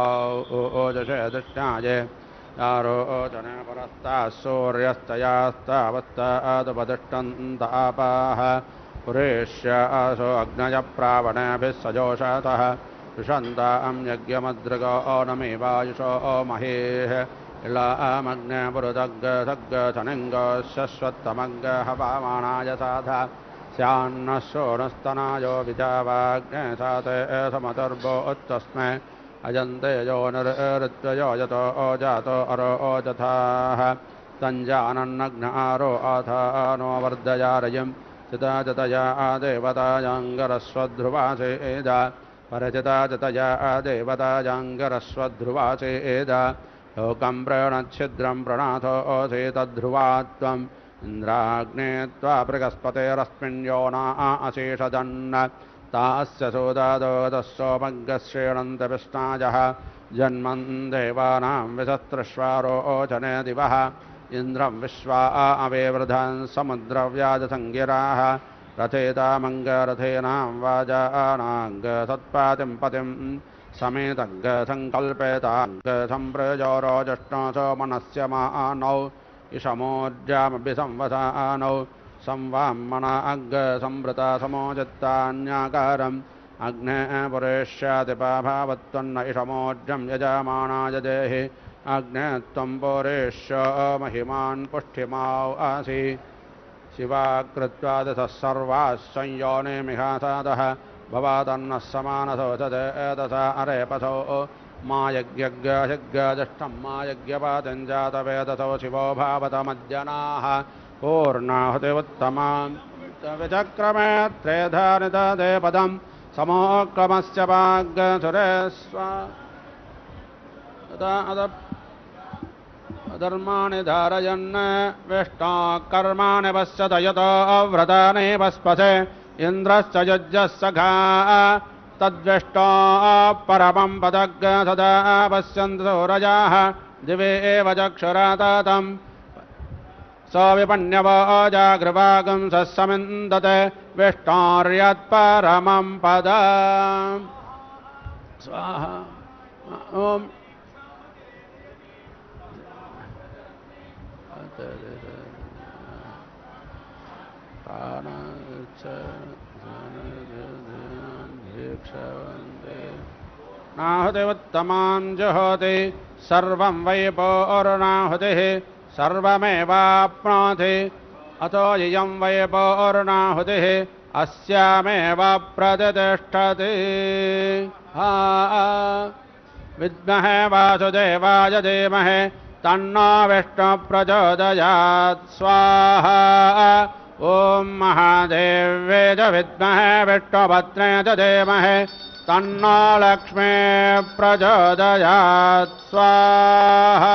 ఓజషే దృష్టాయే ఆరోచనే పరస్తాः సూర్యస్తయాస్తావస్తాదుపతిష్టంతాపాः పురేష్యాసో అగ్నయ ప్రావణేభిः సజోషతः ऋषन्तां यज्ञमद्रगो नमेवायुषो महेः इलामग्ने पुरुदग्गधग्गधनिङ्गशश्वत्तमग्गहवामाणाय साधा स्यान्नः शोणस्तनायो विजावाग्ने साते समतर्भो उत्तस्मै अजन्ते यो निरृत्वयो यतो जातो अरो जथाः तञ्जानन्नग्नारो अथानो वर्धयारयम् चिता जतया देवतायाङ्गरस्वध्रुवासेद परचिता जतया देवतायाङ्गरस्वध्रुवासेद लोकं प्रणच्छिद्रं प्रणाथो ओसेतध्रुवात्वम् इन्द्राग्ने त्वा बृहस्पतेरस्मिन् योना अशेषदन्न तास्य सोदादोदस्सोमग्गश्रेणन्तविष्णायः जन्मन् देवानां विशस्त्रश्वारोचने दिवः इन्द्रं विश्वा अवेवृधन् समुद्रव्याजसङ्गिराः रथेतामङ्गरथेनां वाजानाङ्गसत्पातिं पतिं समेतङ्गसङ्कल्पेताङ्गसम्प्रजोरोजष्टो मनस्य मानौ इषमोर्जामभिसंवसानौ संवामनाग्गसंवृता समोजत्तान्याकारम् अग्ने पुरेष्यातिपाभावत्वन्न इषमोर्जं यजमानाय देहि अग्ने त्वं पुरेष्य महिमान् पुष्टिमाौ आसि शिवाकृत्वा दशः सर्वाः संयोनिमिहासादः भवातन्नः समानसोचते एतसा अरेपसो मा यज्ञज्ञशिज्ञजष्टं मा यज्ञपातिञ्जातवेदसो शिवो भावतमज्जनाः पूर्णाहुतिमुत्तमां विचक्रमे त्रेधानितदे पदं समोक्रमस्य वाग्सुरेस्व अधर्माणि धारयन् विष्णो कर्माणि पश्यत यतो व्रतानि वस्पसे इन्द्रश्च युज्यः सखा तद्विष्टो परमं पदग् सदा पश्यन्तु सूरजाः दिवे एव चक्षुरातम् सविपण्यवो जागृवागं सस्समिन्दते विष्णोर्यत्परमं पदम् स्वाहा ॐ नाहुति उत्तमां जुहोति सर्वं वै पौर्णाहुतिः सर्वमेवाप्नोति अतो इयं वै पौर्णाहुतिः अस्यामेव प्रतिष्ठति विद्महे वासुदेवाय धीमहि तन्नो विष्णुः प्रचोदयात् स्वाहा ॐ महादेव्ये च विद्महे विष्णुपत्ने च धीमहि तन्नो लक्ष्मी प्रचोदयात् स्वाहा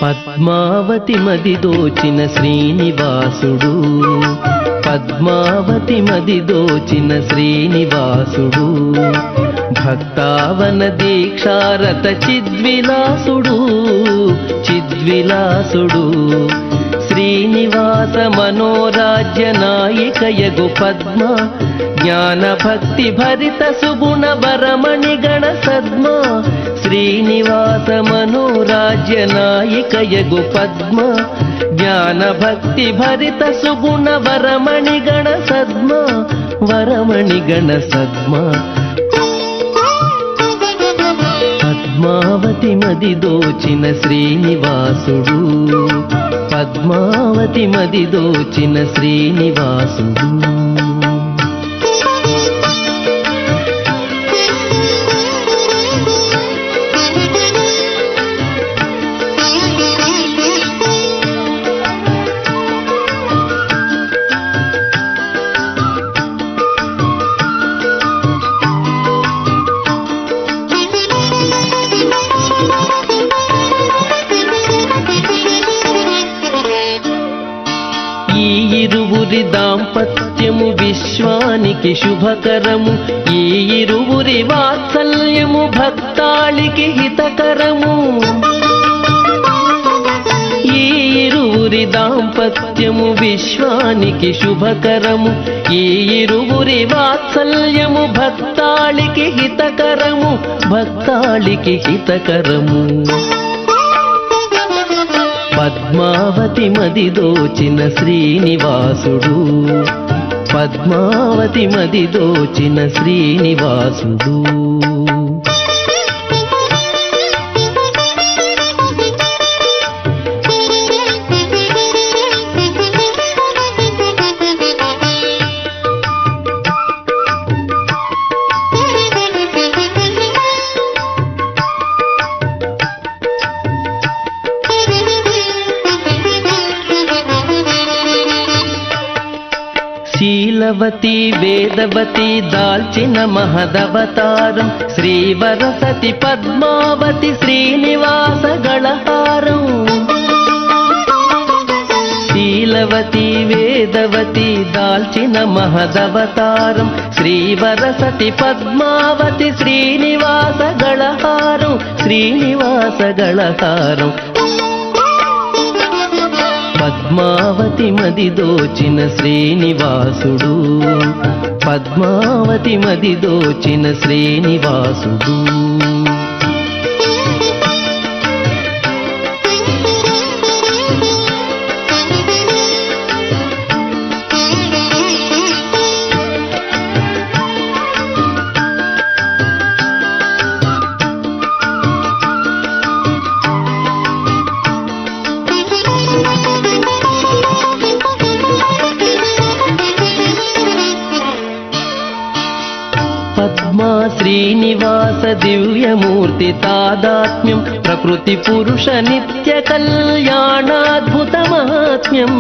పద్మావతి మది దోచిన శ్రీనివాసుడు పద్మావతి మది దోచిన శ్రీనివాసుడు భక్తావన దీక్షారత చిద్విలాసుడు చిద్విలాసుడు శ్రీనివాస మనోరాజ్య నాయికయగు పద్మ జ్ఞాన భక్తి భరిత సుగుణ వరమణి గణ సద్మ శ్రీనివాస మనోరాజ్య నాయికయగు పద్మ జ్ఞాన భక్తి భరిత సుగుణ వరమణి గణ సద్మ వరమణి గణ సద్మ పద్మావతి మది దోచిన శ్రీనివాసుడు పద్మావతి మది దోచిన శ్రీనివాసుడు దాంపత్యము విశ్వాని విశ్వానికి శుభకరము ఈ ఇరువురి వాత్సల్యము భక్తాళికి హితకరము ఈ ఇరువురి దాంపత్యము విశ్వానికి శుభకరము ఈ ఇరువురి వాత్సల్యము భక్తాళికి హితకరము భక్తాళికి హితకరము పద్మావతి మది దోచిన శ్రీనివాసుడు పద్మావతి మది దోచిన శ్రీనివాసుడు శీలవతి వేదవతి దాల్చిన మహదవతారం శ్రీవరసతి పద్మావతి శ్రీనివాస గళహారం శీలవతి వేదవతి దాల్చిన మహదవతారం శ్రీవరసతి పద్మావతి శ్రీనివాస గళహారం శ్రీనివాస గళహారం పద్మావతి మది దోచిన శ్రీనివాసుడు పద్మావతి మది దోచిన శ్రీనివాసుడు పద్మా శ్రీనివాస దివ్యమూర్తి తాదాత్మ్యం ప్రకృతి పురుష నిత్య కళ్యాణాద్భుత మహాత్మ్యం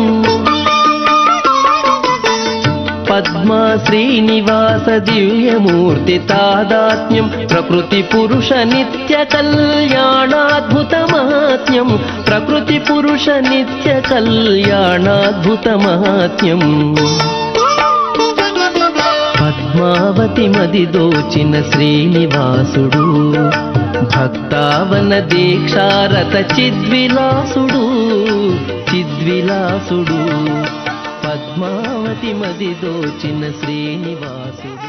పద్మా శ్రీనివాస దివ్యమూర్తి తాదాత్మ్యం ప్రకృతి పురుష నిత్య కళ్యాణాద్భుత మహాత్మ్యం ప్రకృతి పురుష నిత్య కళ్యాణాద్భుత మహాత్మ్యం పద్మావతి మది దోచిన శ్రీనివాసుడు భక్తావన దీక్షారత చిద్విలాసుడు చిద్విలాసుడు పద్మావతి మది దోచిన శ్రీనివాసుడు